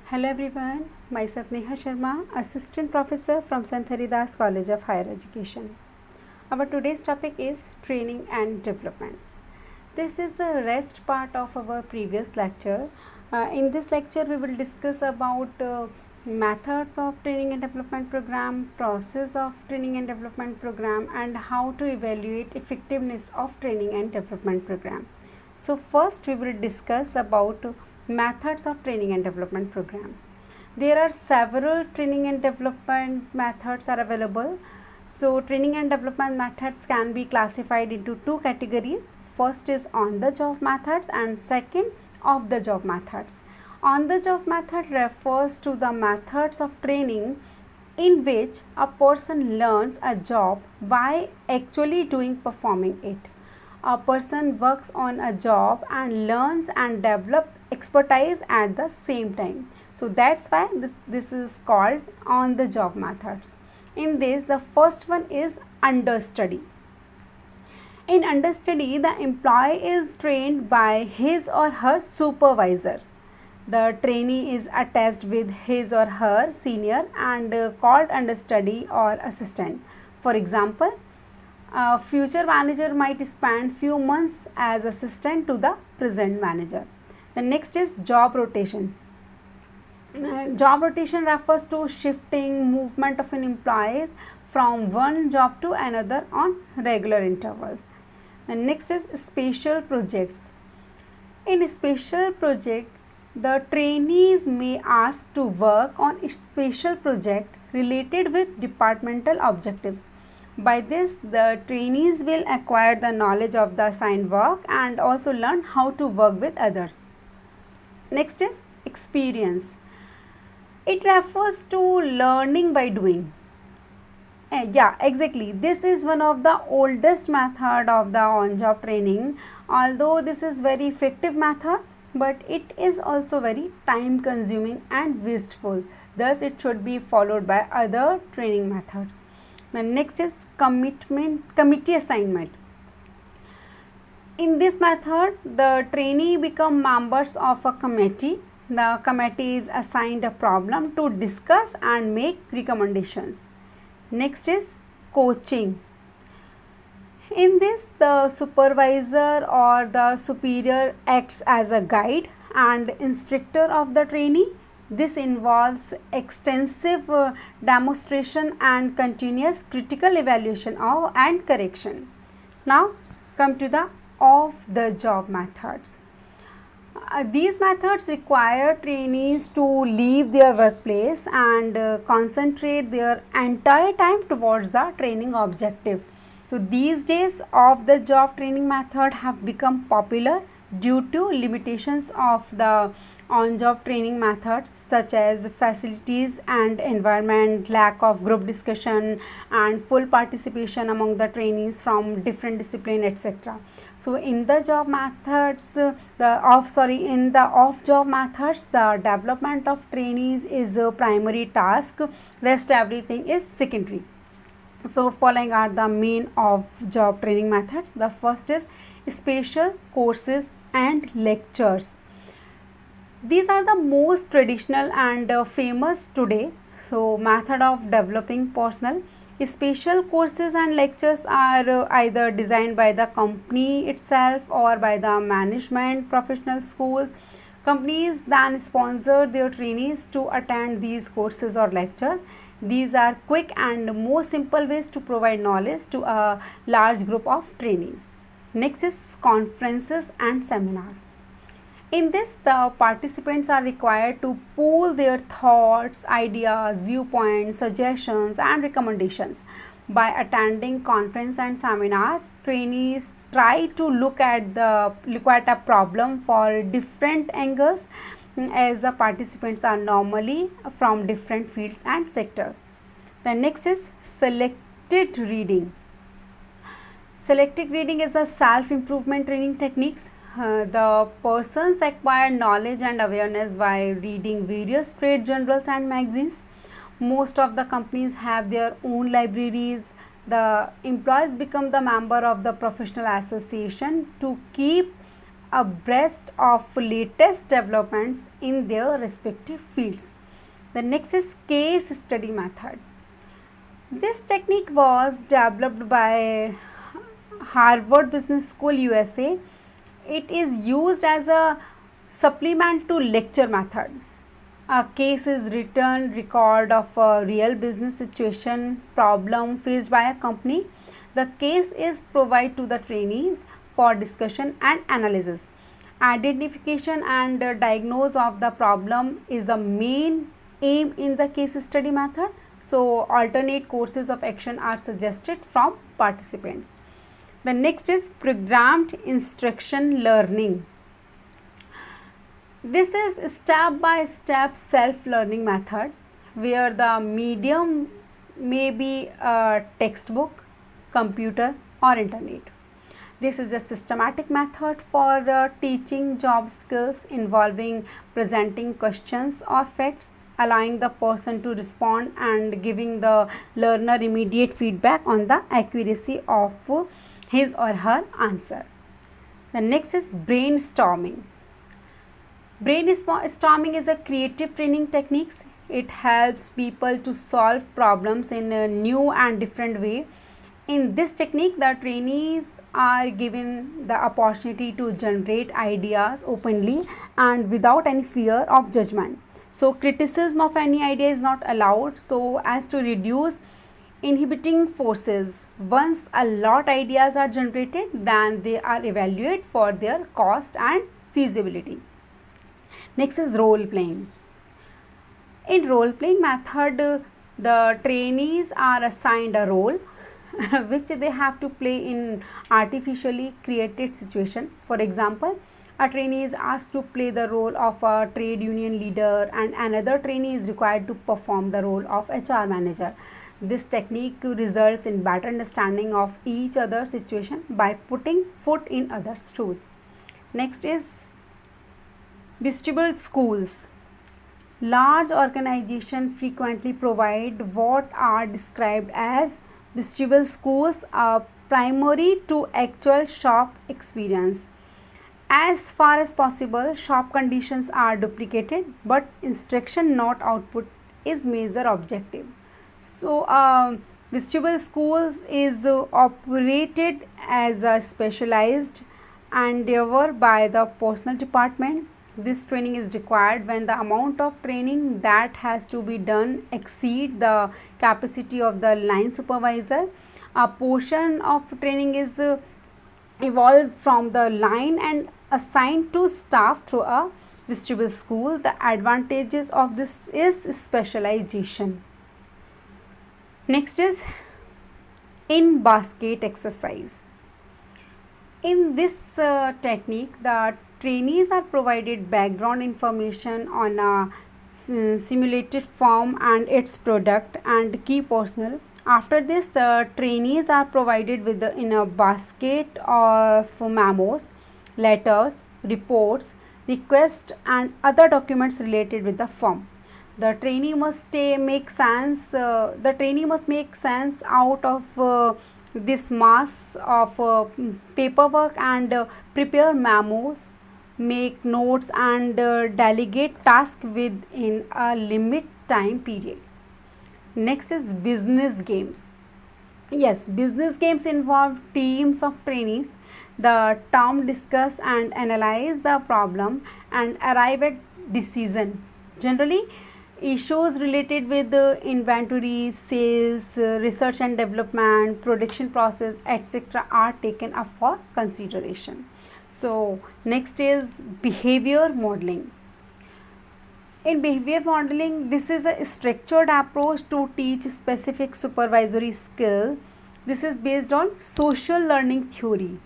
Hello everyone, myself Neha Sharma, Assistant Professor from Sant Haridas College of Higher Education. Our today's topic is training and development. This is the rest part of our previous lecture. In this lecture, we will discuss about methods of training and development program, process of training and development program, and how to evaluate effectiveness of training and development program. So first, we will discuss about methods of training and development program. There are several training and development methods are available. So training and development methods can be classified into two categories. First is on the job methods and second off the job methods. On the job method refers to the methods of training in which a person learns a job by actually performing it. A person works on a job and learns and develops expertise at the same time. So that's why this is called on the job methods. In this, the first one is understudy. In understudy, the employee is trained by his or her supervisors. The trainee is attached with his or her senior and called understudy or assistant. For example, a future manager might spend few months as assistant to the present manager. The next is job rotation. Job rotation refers to shifting movement of an employees from one job to another on regular intervals. The next is special projects. In a special project, the trainees may ask to work on a special project related with departmental objectives. By this, the trainees will acquire the knowledge of the assigned work and also learn how to work with others. Next is experience. It refers to learning by doing. Yeah, exactly. This is one of the oldest method of the on-job training. Although this is very effective method, but it is also very time consuming and wasteful. Thus, it should be followed by other training methods. The next is committee assignment. In this method, the trainee become members of a committee. The committee is assigned a problem to discuss and make recommendations. Next is coaching. In this, the supervisor or the superior acts as a guide and instructor of the trainee. This involves extensive demonstration and continuous critical evaluation and correction. Now, come to the off-the-job methods. These methods require trainees to leave their workplace and concentrate their entire time towards the training objective. So these days, off-the-job training method have become popular due to limitations of the on-job training methods such as facilities and environment, lack of group discussion and full participation among the trainees from different discipline, etc. So in the job methods, in the off-job methods, the development of trainees is a primary task, rest everything is secondary. So following are the main off-job training methods. The first is special courses and lectures. These are the most traditional and famous today. So method of developing personnel. Special courses and lectures are either designed by the company itself or by the management professional schools. Companies then sponsor their trainees to attend these courses or lectures. These are quick and more simple ways to provide knowledge to a large group of trainees. Next is conferences and seminars. In this, the participants are required to pool their thoughts, ideas, viewpoints, suggestions and recommendations. By attending conference and seminars, trainees try to look at a problem for different angles as the participants are normally from different fields and sectors. The next is selected reading. Selected reading is the self-improvement training techniques. The persons acquire knowledge and awareness by reading various trade journals and magazines. Most of the companies have their own libraries. The employees become the member of the professional association to keep abreast of latest developments in their respective fields. The next is case study method. This technique was developed by Harvard Business School, USA. It is used as a supplement to lecture method. A case is written record of a real business situation problem faced by a company. The case is provided to the trainees for discussion and analysis. Identification and diagnosis of the problem is the main aim in the case study method. So alternate courses of action are suggested from participants. The next is programmed instruction learning. This is step by step self learning method where the medium may be a textbook, computer or internet. This is a systematic method for teaching job skills involving presenting questions or facts, allowing the person to respond and giving the learner immediate feedback on the accuracy of his or her answer. The next is brainstorming. Brainstorming is a creative training technique. It helps people to solve problems in a new and different way. In this technique, the trainees are given the opportunity to generate ideas openly and without any fear of judgment. So criticism of any idea is not allowed so as to reduce inhibiting forces. Once a lot ideas are generated, then they are evaluated for their cost and feasibility. Next is role playing. In role playing method, the trainees are assigned a role which they have to play in artificially created situation. For example, a trainee is asked to play the role of a trade union leader and another trainee is required to perform the role of HR manager. This technique results in better understanding of each other's situation by putting foot in others' shoes. Next is vestibule schools. Large organizations frequently provide what are described as vestibule schools, primary to actual shop experience. As far as possible, shop conditions are duplicated, but instruction, not output, is major objective. So, vestibule schools is operated as a specialized endeavor by the personnel department. This training is required when the amount of training that has to be done exceed the capacity of the line supervisor. A portion of training is evolved from the line and assigned to staff through a vestibule school. The advantages of this is specialization. Next is in basket exercise. In this technique, the trainees are provided background information on a simulated firm and its product and key personnel. After this, the trainees are provided with in a basket of memos, letters, reports, requests and other documents related with the firm. The trainee must make sense. The trainee must make sense out of this mass of paperwork and prepare memos, make notes and delegate tasks within a limit time period. Next is business games. Yes, business games involve teams of trainees. The term discuss and analyze the problem and arrive at decision. Generally, issues related with inventory, sales, research and development, production process, etc. are taken up for consideration. So, next is behavior modeling. In behavior modeling, this is a structured approach to teach specific supervisory skill. This is based on social learning theory,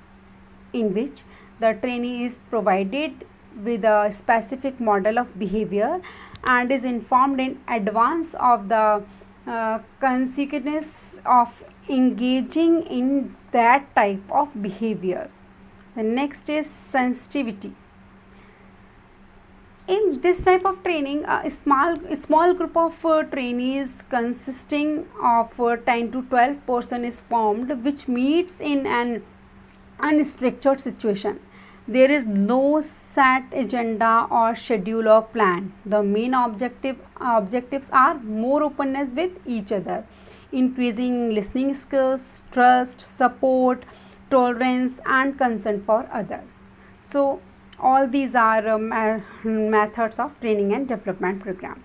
in which the trainee is provided with a specific model of behavior and is informed in advance of the consequences of engaging in that type of behavior. The next is sensitivity. In this type of training, a small group of trainees consisting of 10 to 12 person is formed, which meets in an unstructured situation There is no set agenda or schedule or plan. The main objectives are more openness with each other, increasing listening skills, trust, support, tolerance, and concern for others. So all these are methods of training and development program.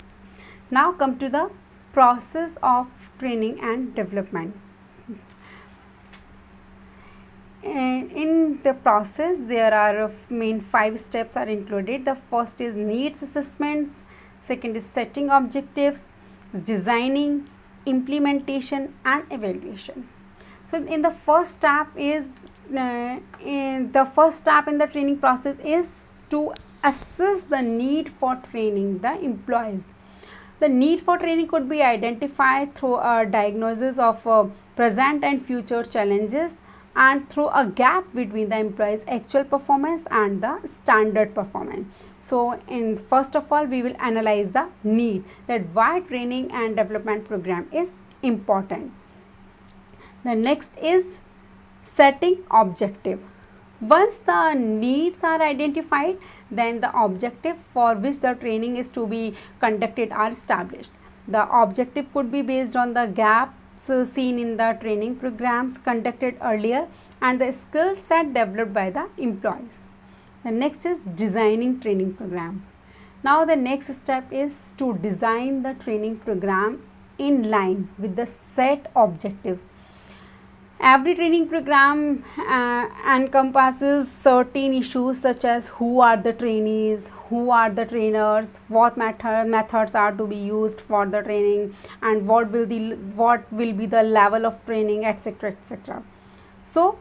Now come to the process of training and development. And in the process there are main 5 steps are included. The first is needs assessments, second is setting objectives, designing, implementation, and evaluation. So in the first step is in the training process is to assess the need for training the employees. The need for training could be identified through a diagnosis of present and future challenges and through a gap between the employee's actual performance and the standard performance. So in first of all we will analyze the need, that why training and development program is important. The next is setting objective. Once the needs are identified, then the objective for which the training is to be conducted are established. The objective could be based on the gaps seen in the training programs conducted earlier and the skill set developed by the employees. The next is designing training program. Now the next step is to design the training program in line with the set objectives. Every training program encompasses certain issues such as who are the trainees, who are the trainers, what methods are to be used for the training, and what will be the level of training, etc., etc. So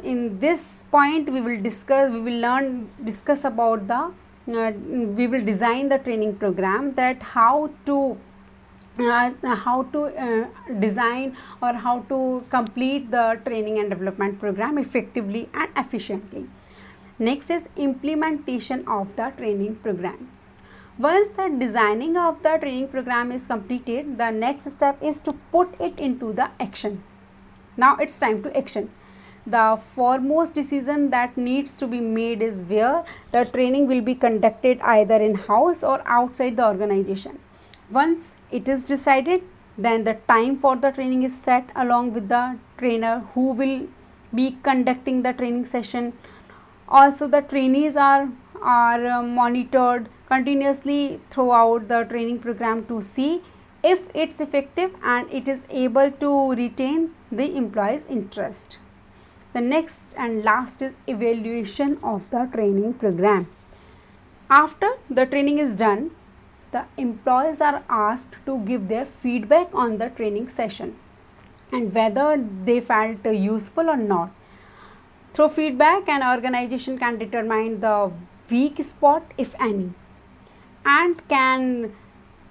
in this point we will discuss about the we will design the training program, that how to design or how to complete the training and development program effectively and efficiently. Next is implementation of the training program. Once the designing of the training program is completed, the next step is to put it into the action. Now it's time to action. The foremost decision that needs to be made is where the training will be conducted, either in-house or outside the organization. Once it is decided, then the time for the training is set along with the trainer who will be conducting the training session. Also the trainees are monitored continuously throughout the training program to see if it's effective and it is able to retain the employee's interest. The next and last is evaluation of the training program. After the training is done, the employees are asked to give their feedback on the training session and whether they felt useful or not. Through feedback, an organization can determine the weak spot, if any, and can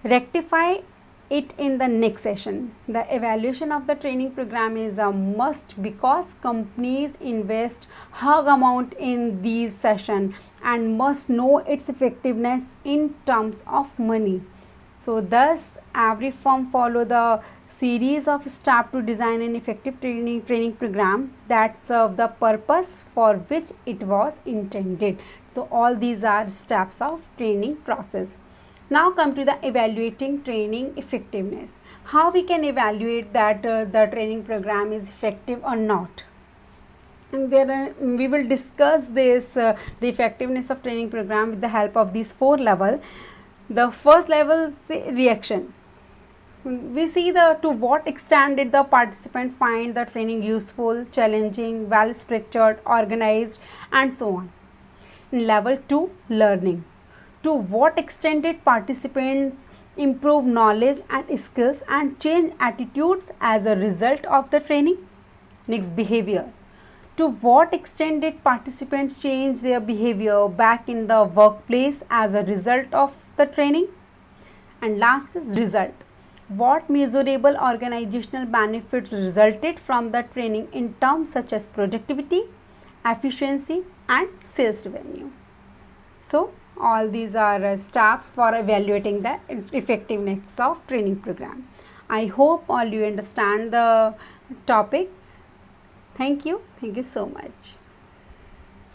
rectify it in the next session. The evaluation of the training program is a must because companies invest hug amount in these sessions and must know its effectiveness in terms of money. So thus every firm follow the series of steps to design an effective training program that serve the purpose for which it was intended. So all these are steps of training process. Now come to the evaluating training effectiveness. How we can evaluate that the training program is effective or not. And we will discuss this the effectiveness of training program with the help of these 4 levels. The first level is reaction. We see to what extent did the participant find the training useful, challenging, well structured, organized, and so on. In level 2, learning. To what extent did participants improve knowledge and skills and change attitudes as a result of the training? Next, behavior. To what extent did participants change their behavior back in the workplace as a result of the training? And last is result. What measurable organizational benefits resulted from the training in terms such as productivity, efficiency, and sales revenue? So all these are steps for evaluating the effectiveness of training program. I hope all you understand the topic. Thank you so much.